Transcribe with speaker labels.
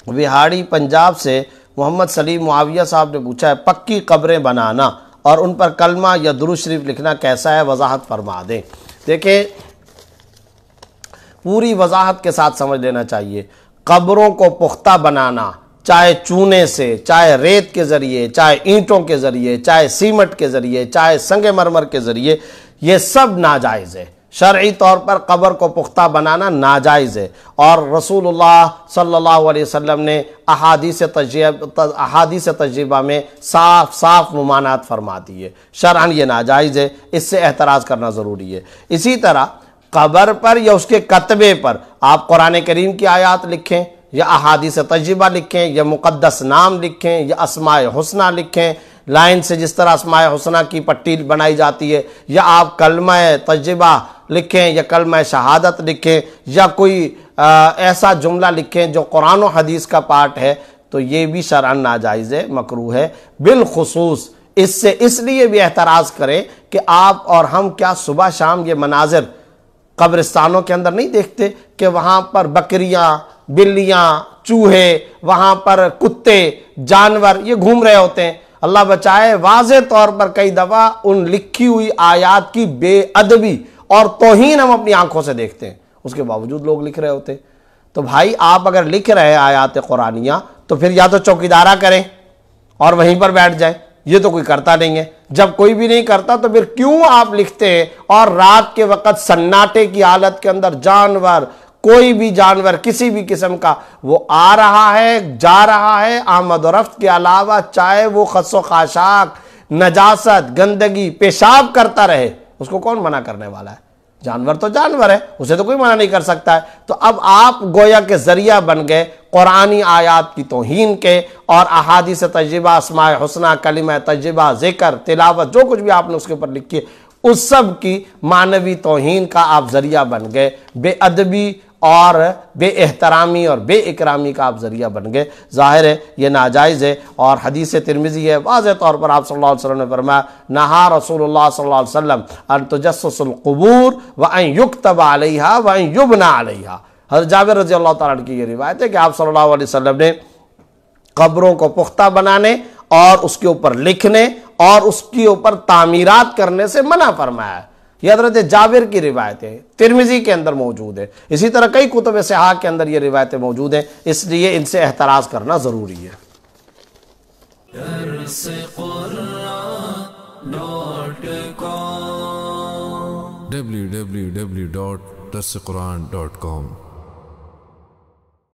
Speaker 1: بہاڑی پنجاب سے محمد سلیم معاویہ صاحب نے پوچھا ہے پکی قبریں بنانا اور ان پر کلمہ یا درود شریف لکھنا کیسا ہے، وضاحت فرما دیں۔ دیکھیں پوری وضاحت کے ساتھ سمجھ لینا چاہیے، قبروں کو پختہ بنانا چاہے چونے سے، چاہے ریت کے ذریعے، چاہے اینٹوں کے ذریعے، چاہے سیمنٹ کے ذریعے، چاہے سنگ مرمر کے ذریعے، یہ سب ناجائز ہے۔ شرعی طور پر قبر کو پختہ بنانا ناجائز ہے، اور رسول اللہ صلی اللہ علیہ وسلم نے احادیث تجربہ میں صاف صاف ممانعت فرما دی ہے، شرعاً یہ ناجائز ہے، اس سے احتراز کرنا ضروری ہے۔ اسی طرح قبر پر یا اس کے کتبے پر آپ قرآن کریم کی آیات لکھیں یا احادیث تجربہ لکھیں یا مقدس نام لکھیں یا اسماء حسنہ لکھیں، لائن سے جس طرح اسماء حسنہ کی پٹی بنائی جاتی ہے، یا آپ کلمہ تجربہ لکھیں یا کلمہ شہادت لکھیں یا کوئی ایسا جملہ لکھیں جو قرآن و حدیث کا پارٹ ہے، تو یہ بھی شرعاً ناجائز ہے، مکروہ ہے۔ بالخصوص اس سے اس لیے بھی احتراز کریں کہ آپ اور ہم کیا صبح شام یہ مناظر قبرستانوں کے اندر نہیں دیکھتے کہ وہاں پر بکریاں، بلیاں، چوہے، وہاں پر کتے، جانور یہ گھوم رہے ہوتے ہیں۔ اللہ بچائے، واضح طور پر کئی دفعہ ان لکھی ہوئی آیات کی بے ادبی اور توہین ہم اپنی آنکھوں سے دیکھتے ہیں، اس کے باوجود لوگ لکھ رہے ہوتے ہیں۔ تو بھائی آپ اگر لکھ رہے ہیں آیات قرآنیہ تو پھر یا تو چوکیدارہ کریں اور وہیں پر بیٹھ جائیں، یہ تو کوئی کرتا نہیں ہے۔ جب کوئی بھی نہیں کرتا تو پھر کیوں آپ لکھتے ہیں؟ اور رات کے وقت سناٹے کی حالت کے اندر جانور، کوئی بھی جانور کسی بھی قسم کا وہ آ رہا ہے، جا رہا ہے، آمد و رفت کے علاوہ چاہے وہ خس و خاشاک، نجاست، گندگی، پیشاب کرتا رہے، اس کو کون منع کرنے والا ہے؟ جانور تو جانور ہے، اسے تو کوئی منع نہیں کر سکتا ہے۔ تو اب آپ گویا کے ذریعہ بن گئے قرآنی آیات کی توہین کے، اور احادیث تجربہ، اسماء حسنہ، کلمہ تجربہ، ذکر، تلاوت، جو کچھ بھی آپ نے اس کے اوپر لکھی اس سب کی معنوی توہین کا آپ ذریعہ بن گئے، بے ادبی اور بے احترامی اور بے اکرامی کا آپ ذریعہ بن گئے۔ ظاہر ہے یہ ناجائز ہے، اور حدیث ترمذی ہے، واضح طور پر آپ صلی اللہ علیہ وسلم نے فرمایا نہا رسول اللہ صلی اللہ علیہ وسلم ان تجسس القبور وان یکتب علیہا وان یبنى علیہا۔ حضرت جابر رضی اللہ تعالیٰ عنہ کی یہ روایت ہے کہ آپ صلی اللہ علیہ وسلم نے قبروں کو پختہ بنانے اور اس کے اوپر لکھنے اور اس کے اوپر تعمیرات کرنے سے منع فرمایا ہے۔ یہ حضرت جابر کی روایت ہے، ترمذی کے اندر موجود ہے، اسی طرح کئی کتب صحاح کے اندر یہ روایتیں موجود ہیں، اس لیے ان سے احتراز کرنا ضروری ہے۔
Speaker 2: www.darsequran.com